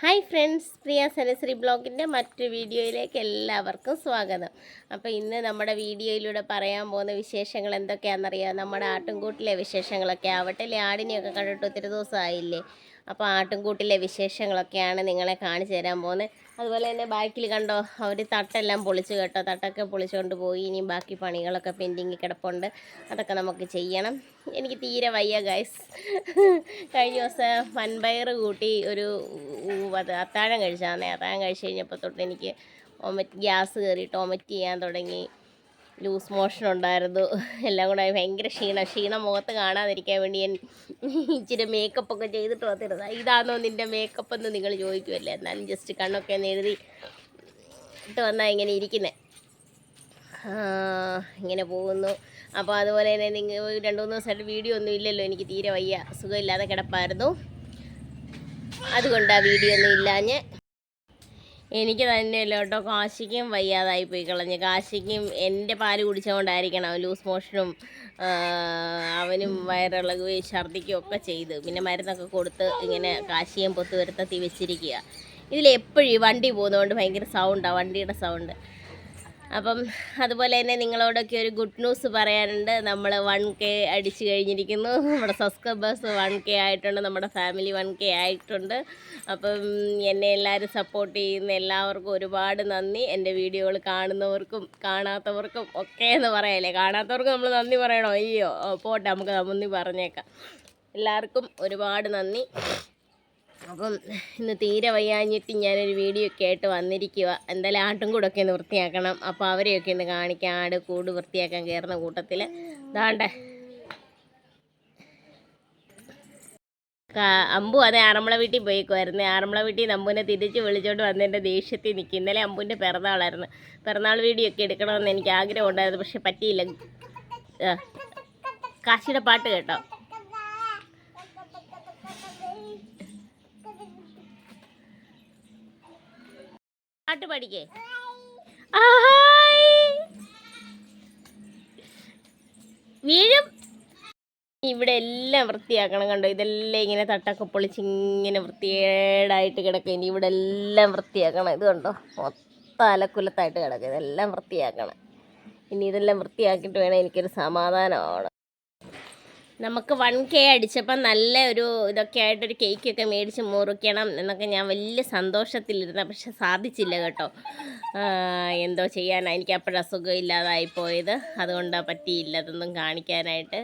Hi friends, പ്രിയ സനശ്രീ ബ്ലോഗിൻ്റെ മറ്റൊരു വീഡിയോയിലേക്ക് എല്ലാവർക്കും സ്വാഗതം. അപ്പോൾ ഇന്ന് നമ്മുടെ വീഡിയോയിലൂടെ പറയാൻ പോകുന്ന വിശേഷങ്ങൾ എന്തൊക്കെയാണെന്നറിയാം. നമ്മുടെ ആട്ടിൻകൂട്ടിലെ വിശേഷങ്ങളൊക്കെ ആവട്ടെ. ആടിനെയൊക്കെ കണ്ടിട്ട് ഒത്തിരി ദിവസമായില്ലേ. അപ്പോൾ ആട്ടിൻകൂട്ടിലെ വിശേഷങ്ങളൊക്കെയാണ് നിങ്ങളെ കാണിച്ചു തരാൻ പോകുന്നത്. അതുപോലെ തന്നെ ബാക്കിൽ കണ്ടോ, അവർ തട്ടെല്ലാം പൊളിച്ച് കേട്ടോ. തട്ടൊക്കെ പൊളിച്ചുകൊണ്ട് പോയി. ഇനിയും ബാക്കി പണികളൊക്കെ പെൻഡിങ്ങിൽ കിടപ്പുണ്ട്. അതൊക്കെ നമുക്ക് ചെയ്യണം. എനിക്ക് തീരെ വയ്യ ഗൈസ്. കഴിഞ്ഞ ദിവസം വൻപയർ കൂട്ടി ഒരു അത്താഴം കഴിച്ചാൽ അത്താഴം കഴിച്ച് കഴിഞ്ഞപ്പോൾ തൊട്ട് എനിക്ക് ഗ്യാസ് കയറിയിട്ട് വൊമിറ്റ് ചെയ്യാൻ തുടങ്ങി. ലൂസ് മോഷൻ ഉണ്ടായിരുന്നു. എല്ലാം കൂടെ ഭയങ്കര ക്ഷീണം മുഖത്ത് കാണാതിരിക്കാൻ വേണ്ടി ഞാൻ ഇച്ചിരി മേക്കപ്പൊക്കെ ചെയ്തിട്ട് വന്നിരുന്നത്. ഇതാണോ നിൻ്റെ മേക്കപ്പ് എന്ന് നിങ്ങൾ ചോദിക്കുമല്ലേ. എന്നാലും ജസ്റ്റ് കണ്ണൊക്കെ ഒന്ന് എഴുതി ഇട്ട് വന്നാൽ ഇങ്ങനെ ഇരിക്കുന്നത്. ഇങ്ങനെ പോകുന്നു. അപ്പോൾ അതുപോലെ തന്നെ നിങ്ങൾ 2-3 ദിവസമായിട്ട് വീഡിയോ ഒന്നും ഇല്ലല്ലോ. എനിക്ക് തീരെ വയ്യ, സുഖമില്ലാതെ കിടപ്പായിരുന്നു. അതുകൊണ്ടാണ് വീഡിയോ ഒന്നും ഇല്ലാഞ്ഞ്. എനിക്ക് തന്നെയല്ലോ കേട്ടോ, കാശിക്കും വയ്യാതായി പോയി കളഞ്ഞ്. കാശിക്കും എൻ്റെ പാല് കുടിച്ചുകൊണ്ടായിരിക്കണം ലൂസ് മോഷനും അവനും വയറിളകുകയും ഛർദ്ദിക്കുകയും ഒക്കെ ചെയ്ത്. പിന്നെ മരുന്നൊക്കെ കൊടുത്ത് ഇങ്ങനെ കാശിയും പൊത്ത് വരുത്തി വെച്ചിരിക്കുക. ഇതിലെപ്പോഴും വണ്ടി പോകുന്നതുകൊണ്ട് ഭയങ്കര സൗണ്ടാണ്, വണ്ടിയുടെ സൗണ്ട്. അപ്പം അതുപോലെ തന്നെ നിങ്ങളോടൊക്കെ ഒരു ഗുഡ് ന്യൂസ് പറയാനുണ്ട്. നമ്മൾ 1K അടിച്ചു കഴിഞ്ഞിരിക്കുന്നു. നമ്മുടെ സബ്സ്ക്രൈബേഴ്സ് 1K ആയിട്ടുണ്ട്, നമ്മുടെ ഫാമിലി 1K ആയിട്ടുണ്ട്. അപ്പം എന്നെ എല്ലാവരും സപ്പോർട്ട് ചെയ്യുന്ന എല്ലാവർക്കും ഒരുപാട് നന്ദി. എൻ്റെ വീഡിയോകൾ കാണുന്നവർക്കും കാണാത്തവർക്കും ഒക്കെ എന്ന് പറയല്ലേ. കാണാത്തവർക്ക് നമ്മൾ നന്ദി പറയണോ? അയ്യോ പോട്ടെ, നമുക്ക് നന്ദി പറഞ്ഞേക്കാം. എല്ലാവർക്കും ഒരുപാട് നന്ദി. അപ്പം ഇന്ന് തീരെ വയ്യാഞ്ഞിട്ട് ഞാനൊരു വീഡിയോ ഒക്കെ ആയിട്ട് വന്നിരിക്കുക. എന്തായാലും ആട്ടും കൂടൊക്കെ ഒന്ന് വൃത്തിയാക്കണം. അപ്പോൾ അവരെയൊക്കെ ഒന്ന് കാണിക്കാം. ആട് കൂട് വൃത്തിയാക്കാൻ കയറുന്ന കൂട്ടത്തിൽ ദാണ്ടേ അമ്പു അതേ ആറന്മുള വീട്ടിൽ പോയിക്കുമായിരുന്നു. ആറന്മുള വീട്ടിൽ നിന്ന് അമ്പുവിനെ തിരിച്ച് വിളിച്ചോണ്ട് വന്നതിൻ്റെ ദേഷ്യത്തിൽ നിൽക്കും. ഇന്നലെ അമ്പുവിൻ്റെ പിറന്നാളായിരുന്നു. പിറന്നാൾ വീഡിയോ ഒക്കെ എടുക്കണമെന്ന് എനിക്ക് ആഗ്രഹം ഉണ്ടായിരുന്നു, പക്ഷെ പറ്റിയില്ല. കാശിയുടെ പാട്ട് കേട്ടോ. പാട്ട് പഠിക്കേ. വീഴും. ഇവിടെ എല്ലാം വൃത്തിയാക്കണം കണ്ടോ. ഇതെല്ലാം ഇങ്ങനെ തട്ടൊക്കെ പൊളിച്ച് ഇങ്ങനെ വൃത്തികേടായിട്ട് കിടക്കുക. ഇനി ഇവിടെ എല്ലാം വൃത്തിയാക്കണം. ഇത് കണ്ടോ, മൊത്തം അലക്കുലത്തായിട്ട് കിടക്കുക. ഇതെല്ലാം വൃത്തിയാക്കണം. ഇനി ഇതെല്ലാം വൃത്തിയാക്കിയിട്ട് വേണം എനിക്കൊരു സമാധാനമാണ്. നമുക്ക് 1K അടിച്ചപ്പം നല്ല ഒരു ഇതൊക്കെ ആയിട്ടൊരു കേക്കൊക്കെ മേടിച്ച് മുറിക്കണം എന്നൊക്കെ ഞാൻ വലിയ സന്തോഷത്തിലിരുന്ന, പക്ഷെ സാധിച്ചില്ല കേട്ടോ. എന്തോ ചെയ്യാനാണ്, എനിക്ക് അപ്പോഴും അസുഖം ഇല്ലാതായിപ്പോയത്. അതുകൊണ്ടാണ് പറ്റിയില്ല അതൊന്നും കാണിക്കാനായിട്ട്.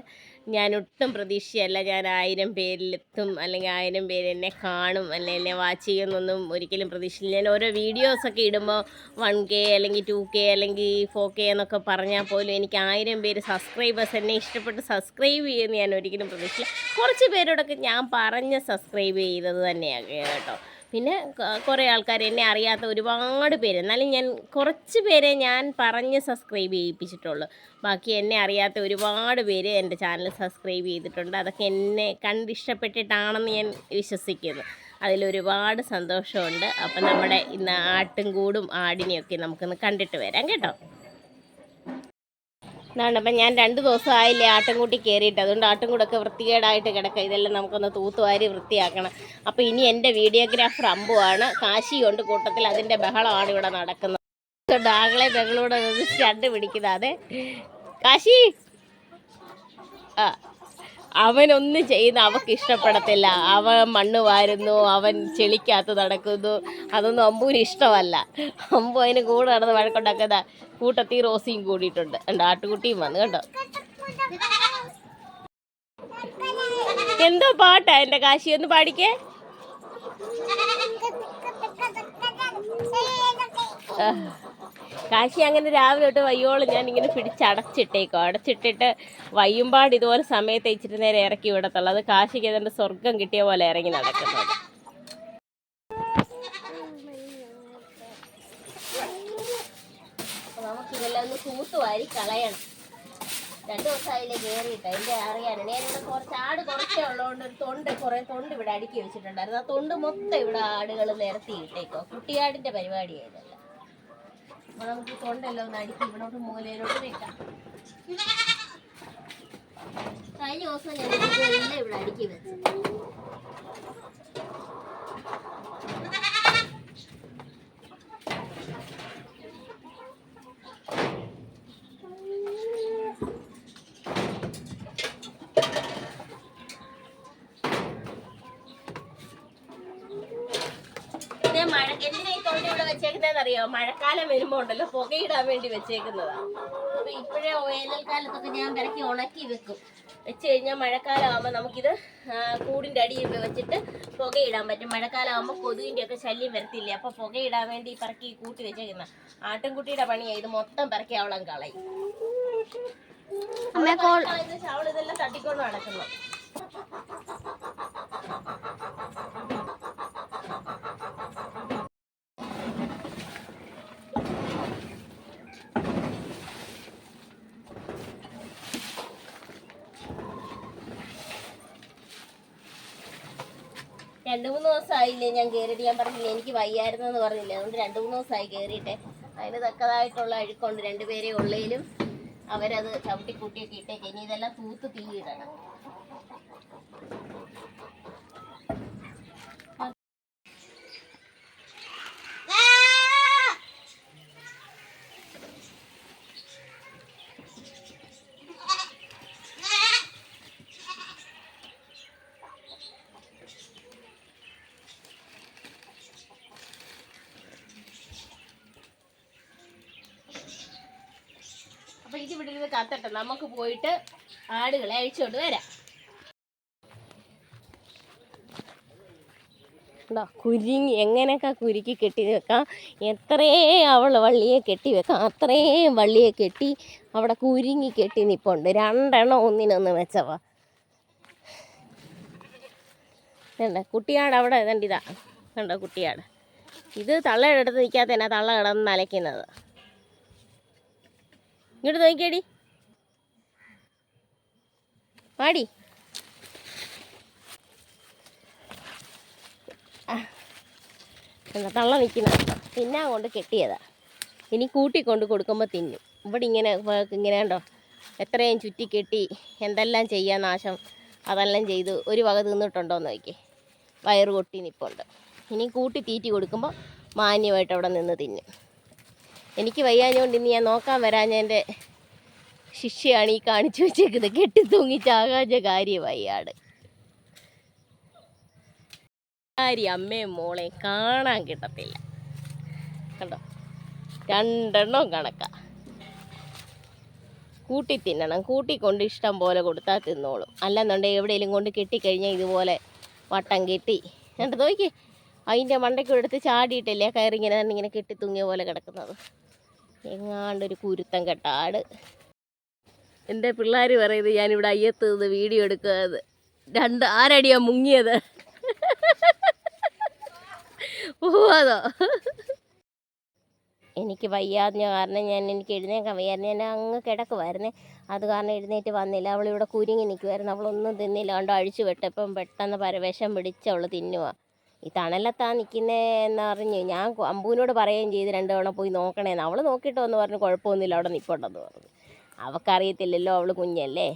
ഞാൻ ഒട്ടും പ്രതീക്ഷയല്ല ഞാൻ 1000 പേരിലെത്തും, അല്ലെങ്കിൽ 1000 പേര് എന്നെ കാണും, അല്ലെങ്കിൽ എന്നെ വാച്ച് ചെയ്യുമെന്നൊന്നും ഒരിക്കലും പ്രതീക്ഷയില്ല. ഞാൻ ഓരോ വീഡിയോസൊക്കെ ഇടുമ്പോൾ 1K അല്ലെങ്കിൽ 2K അല്ലെങ്കിൽ 4K എന്നൊക്കെ പറഞ്ഞാൽ പോലും എനിക്ക് 1000 പേര് സബ്സ്ക്രൈബേഴ്സ് എന്നെ ഇഷ്ടപ്പെട്ട് സബ്സ്ക്രൈബ് ചെയ്യുമെന്ന് ഞാൻ ഒരിക്കലും പ്രതീക്ഷിച്ചില്ല. കുറച്ച് പേരോടൊക്കെ ഞാൻ പറഞ്ഞ് സബ്സ്ക്രൈബ് ചെയ്തത് തന്നെയാണ് കേട്ടോ. പിന്നെ കുറേ ആൾക്കാർ എന്നെ അറിയാത്ത ഒരുപാട് പേര്, എന്നാലും ഞാൻ കുറച്ച് പേരെ ഞാൻ പറഞ്ഞ് സബ്സ്ക്രൈബ് ചെയ്യിപ്പിച്ചിട്ടുള്ളൂ. ബാക്കി എന്നെ അറിയാത്ത ഒരുപാട് പേര് എൻ്റെ ചാനൽ സബ്സ്ക്രൈബ് ചെയ്തിട്ടുണ്ട്. അതൊക്കെ എന്നെ കണ്ടിഷ്ടപ്പെട്ടിട്ടാണെന്ന് ഞാൻ വിശ്വസിക്കുന്നു. അതിലൊരുപാട് സന്തോഷമുണ്ട്. അപ്പം നമ്മുടെ ഇന്ന് ആട്ടും കൂടും ആടിനെയൊക്കെ നമുക്കൊന്ന് കണ്ടിട്ട് വരാം കേട്ടോ. എന്നാണ് അപ്പം ഞാൻ 2 ദിവസമായില്ലേ ആട്ടിൻകൂട്ടി കയറിയിട്ട്, അതുകൊണ്ട് ആട്ടിൻകൂടൊക്കെ വൃത്തികേടായിട്ട് കിടക്കുക. ഇതെല്ലാം നമുക്കൊന്ന് തൂത്തുവാരി വൃത്തിയാക്കണം. അപ്പോൾ ഇനി എൻ്റെ വീഡിയോഗ്രാഫർ അമ്പുവാണ്. കാശിയുണ്ട് കൂട്ടത്തിൽ. അതിൻ്റെ ബഹളമാണ് ഇവിടെ നടക്കുന്നത്. ആകളെ ബഹളോടെ സ്റ്റണ്ട് പിടിക്കുന്നത്. അതെ കാശി, അവനൊന്നും ചെയ്യുന്ന അവൾക്ക് ഇഷ്ടപ്പെടത്തില്ല. അവൻ മണ്ണ് വാരുന്നു, അവൻ ചെളിക്കകത്ത് നടക്കുന്നു. അതൊന്നും അമ്പുവിന് ഇഷ്ടമല്ല. അമ്പു അതിന് കൂടെ നടന്ന് വഴക്കുണ്ടാക്കുന്ന കൂട്ടത്തിൽ റോസിയും കൂടിയിട്ടുണ്ട്. ആട്ടുകുട്ടിയും വന്നു കേട്ടോ. എന്തോ പാട്ടാ എൻ്റെ കാശി, ഒന്ന് പാടിക്കേ. കാശി അങ്ങനെ രാവിലെ തൊട്ട് വയ്യോളം ഞാനിങ്ങനെ പിടിച്ചടച്ചിട്ടേക്കോ. അടച്ചിട്ടിട്ട് വയ്യുമ്പാട് ഇതുപോലെ സമയത്ത് ഇച്ചിരി നേരം ഇറക്കി വിടത്തുള്ളൂ. അത് കാശിക്ക് ഏതാണ്ട് സ്വർഗം കിട്ടിയ പോലെ ഇറങ്ങി നടക്കുന്നത്. അപ്പോൾ നമുക്കിതെല്ലാം ഒന്ന് തൂത്തുവാരി കളയണം. 2 ദിവസമായില്ലേ കയറിയിട്ട്. അതിൻ്റെ അറിയാനാണ് ഞാനിവിടെ കുറച്ചേ ഉള്ളതുകൊണ്ട് കുറേ തൊണ്ട് ഇവിടെ അടുക്കി വെച്ചിട്ടുണ്ടായിരുന്നു. ആ തൊണ്ട് മൊത്തം ഇവിടെ ആടുകൾ നിരത്തി ഇട്ടേക്കോ. കുട്ടിയാടിൻ്റെ പരിപാടിയായതല്ല. അപ്പോൾ നമുക്ക് ഈ തൊണ്ടെല്ലാം ഒന്ന് അടുക്കി ഇവിടോട്ട് മൂലയിലോട്ട് വെക്കാം. കഴിഞ്ഞ ദിവസം ഞാൻ ഇതെല്ലാം ഇവിടെ അടുക്കി വെച്ചു. എന്തിനാ ഈ തോണ്ടി ഇവിടെ വെച്ചേക്കുന്നതെന്ന് അറിയാമോ? മഴക്കാലം വരുമ്പോ ഉണ്ടല്ലോ പുകയിടാൻ വേണ്ടി വെച്ചേക്കുന്നതാ. അപ്പൊ ഇപ്പോഴേ വേനൽക്കാലത്തൊക്കെ ഞാൻ പെരക്കി ഉണക്കി വെക്കും. വെച്ച് കഴിഞ്ഞാൽ മഴക്കാലം ആകുമ്പോൾ നമുക്കിത് കൂടിൻ്റെ അടിയിൽ വെച്ചിട്ട് പുകയിടാൻ പറ്റും. മഴക്കാലം ആകുമ്പോൾ കൊതുകിൻ്റെ ഒക്കെ ശല്യം വരത്തില്ല. അപ്പോൾ പുകയിടാൻ വേണ്ടി പറക്കി കൂട്ടി വെച്ചേക്കുന്ന ആട്ടിൻകുട്ടിയുടെ പണിയാണ്. ഇത് മൊത്തം പറക്കി അവളം കളയും. അവളിതെല്ലാം തട്ടിക്കൊണ്ട് നടക്കുന്നു. രണ്ട് മൂന്ന് ദിവസമായില്ലേ ഞാൻ കയറിയിട്ട്. ഞാൻ പറഞ്ഞില്ലേ എനിക്ക് വയ്യായിരുന്നെന്ന് പറഞ്ഞില്ലേ. അതുകൊണ്ട് 2-3 ദിവസമായി കയറിയിട്ടെ. അതിന് തക്കതായിട്ടുള്ള അഴുക്കുണ്ട്. 2 പേരെ ഉള്ളേലും അവരത് ചവിട്ടിക്കൂട്ടിയൊക്കെ ഇട്ടേക്ക്. ഇനി ഇതെല്ലാം തൂത്ത് തീയിടണം. അപ്പൊ ഇത് ഇവിടെ ഇരുന്ന് കത്തട്ടെ. നമുക്ക് പോയിട്ട് ആടുകളെ അഴിച്ചോണ്ട് വരാം. കുരുങ്ങി എങ്ങനെയൊക്കെ കുരുക്കി കെട്ടി വെക്കാം. എത്രയും അവൾ വള്ളിയെ കെട്ടി വെക്കാം. അത്രയും വള്ളിയെ കെട്ടി അവിടെ കുരുങ്ങി കെട്ടി നിപ്പുണ്ട്. 2 എണ്ണം ഒന്നിനൊന്ന് വെച്ചവാ. വേണ്ട കുട്ടിയാട് അവിടെ ഇതാ കണ്ടോ കുട്ടിയാട്. ഇത് തള്ളയുടെ അടുത്ത് നിൽക്കാത്തന്നെ തള്ള കിടന്ന് നലയ്ക്കുന്നത്. ഇങ്ങോട്ട് നോക്കിയേടി പാടി. എന്താ തള്ള നിൽക്കുന്നത് തിന്നാൻ കൊണ്ട് കെട്ടിയതാ. ഇനി കൂട്ടിക്കൊണ്ട് കൊടുക്കുമ്പോൾ തിന്നും. ഇവിടെ ഇങ്ങനെ കണ്ടോ എത്രയും ചുറ്റി കെട്ടി എന്തെല്ലാം ചെയ്യാൻ നാശം അതെല്ലാം ചെയ്ത് ഒരു വക തിന്നിട്ടുണ്ടോയെന്ന് നോക്കി. വയറ് കൊട്ടി നിൽപ്പുണ്ട്. ഇനി കൂട്ടി തീറ്റി കൊടുക്കുമ്പോൾ മാന്യമായിട്ട് അവിടെ നിന്ന് തിന്നും. എനിക്ക് വയ്യാഞ്ഞുകൊണ്ട് ഇനി ഞാൻ നോക്കാൻ വരാഞ്ഞതിൻ്റെ ശിക്ഷയാണ് ഈ കാണിച്ചു വെച്ചേക്കുന്നത്. കെട്ടി തൂങ്ങിച്ചാകാഞ്ഞ കാര്യമായി ആട്. അമ്മയും മോളെയും കാണാൻ കിട്ടത്തില്ല കണ്ടോ. 2 എണ്ണം കണക്കാ. കൂട്ടി തിന്നണം. കൂട്ടിക്കൊണ്ട് ഇഷ്ടം പോലെ കൊടുത്താൽ തിന്നോളും. അല്ലെന്നുണ്ടെങ്കിൽ എവിടെയെങ്കിലും കൊണ്ട് കെട്ടിക്കഴിഞ്ഞാൽ ഇതുപോലെ വട്ടം കെട്ടി എന്നിട്ട് നോക്കി അതിൻ്റെ മണ്ടയ്ക്കൂടെ എടുത്ത് ചാടിയിട്ടില്ലേ കയറിങ്ങനെ കെട്ടി തൂങ്ങിയ പോലെ കിടക്കുന്നത്. എങ്ങാണ്ടൊരു കുരുത്തം കെട്ട ആട്. എൻ്റെ പിള്ളേർ പറയുന്നത് ഞാനിവിടെ അയ്യത്ത് നിന്ന് വീഡിയോ എടുക്കുന്നത് 2 ആരടിയാ മുങ്ങിയത്. പോവാതോ എനിക്ക് വയ്യാഞ്ഞ കാരണം എനിക്ക് എഴുന്നേക്കാൻ വയ്യായിരുന്നു. ഞാൻ അങ്ങ് കിടക്കുമായിരുന്നേ. അത് കാരണം എഴുന്നേറ്റ് വന്നില്ല. അവളിവിടെ കുരുങ്ങി നിൽക്കുമായിരുന്നു. അവളൊന്നും തിന്നില്ല. കണ്ടോ അഴിച്ചു വിട്ടപ്പം പെട്ടെന്ന് പരവേശം പിടിച്ച് അവൾ തിന്നുക. ഈ തണലത്താ നിൽക്കുന്നതെന്ന് അറിഞ്ഞു. ഞാൻ അമ്പൂനോട് പറയുകയും ചെയ്ത് 2 തവണ പോയി നോക്കണേന്ന്. അവൾ നോക്കിയിട്ട് വന്ന് പറഞ്ഞു കുഴപ്പമൊന്നുമില്ല അവിടെ നിൽപ്പുണ്ടെന്ന് പറഞ്ഞു. അവൾക്കറിയത്തില്ലല്ലോ അവൾ കുഞ്ഞല്ലേ.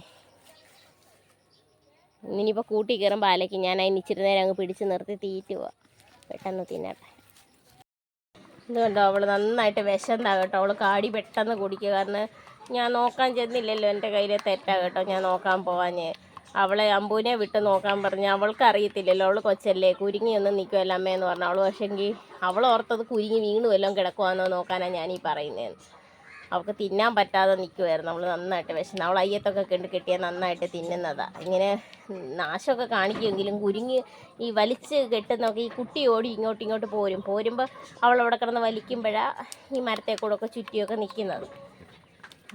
ഇനിയിപ്പോൾ കൂട്ടി കയറുമ്പോൾ അലയ്ക്ക്. ഞാൻ അതിന് ഇച്ചിരി നേരം അങ്ങ് പിടിച്ച് നിർത്തി തീറ്റുക. പെട്ടെന്ന് തിന്നട്ടെ. ഇതുകൊണ്ടോ അവൾ നന്നായിട്ട് വിശന്നാ കേട്ടോ. അവൾ കാടി പെട്ടെന്ന് കുടിക്കുക. കാരണം ഞാൻ നോക്കാൻ ചെന്നില്ലല്ലോ. എൻ്റെ കയ്യിലെ തെറ്റാ കേട്ടോ ഞാൻ നോക്കാൻ പോവാഞ്ഞ്. അവളെ അമ്പൂനെ വിട്ട് നോക്കാൻ പറഞ്ഞ് അവൾക്ക് അറിയത്തില്ലല്ലോ. അവൾ കൊച്ചല്ലേ കുരുങ്ങിയൊന്നും നിൽക്കുമല്ലോ അമ്മയെന്ന് പറഞ്ഞു. അവൾ പക്ഷേങ്കിൽ അവൾ ഓർത്തത് കുരുങ്ങി വീണു വല്ലതും കിടക്കുവാന്നോ നോക്കാനാണ് ഞാനീ പറയുന്നതെന്ന്. അവൾക്ക് തിന്നാൻ പറ്റാതെ നിൽക്കുമായിരുന്നു. അവൾ നന്നായിട്ട് വിശന്ന്. അവൾ അയ്യത്തൊക്കെ കെട്ടിയാൽ നന്നായിട്ട് തിന്നുന്നതാണ്. ഇങ്ങനെ നാശമൊക്കെ കാണിക്കുമെങ്കിലും കുരുങ്ങി ഈ വലിച്ച് കെട്ടുന്നൊക്കെ ഈ കുട്ടി ഓടി ഇങ്ങോട്ട് പോരുമ്പോൾ അവളവിടെ കിടന്ന് വലിക്കുമ്പോഴാണ് ഈ മരത്തെ കൂടെ ഒക്കെ ചുറ്റിയൊക്കെ നിൽക്കുന്നത്.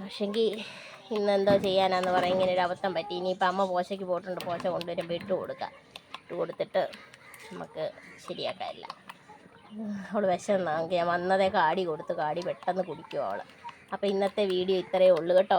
പക്ഷെങ്കിൽ ഇന്നെന്തോ ചെയ്യാനാന്ന് പറയാം. ഇങ്ങനെ ഒരു അബദ്ധം പറ്റി. ഇനിയിപ്പോൾ അമ്മ പോശയ്ക്ക് പോയിട്ടുണ്ട്. പോശ കൊണ്ടുവരുമ്പോൾ ഇട്ട് കൊടുത്തിട്ട് നമുക്ക് ശരിയാക്കാനില്ല. അവൾ വിശന്നാണെങ്കിൽ ഞാൻ വന്നതേ കാടി കൊടുത്ത് കാടി പെട്ടെന്ന് കുടിക്കും അവൾ. അപ്പോൾ ഇന്നത്തെ വീഡിയോ ഇത്രയേ ഉള്ളൂ കേട്ടോ.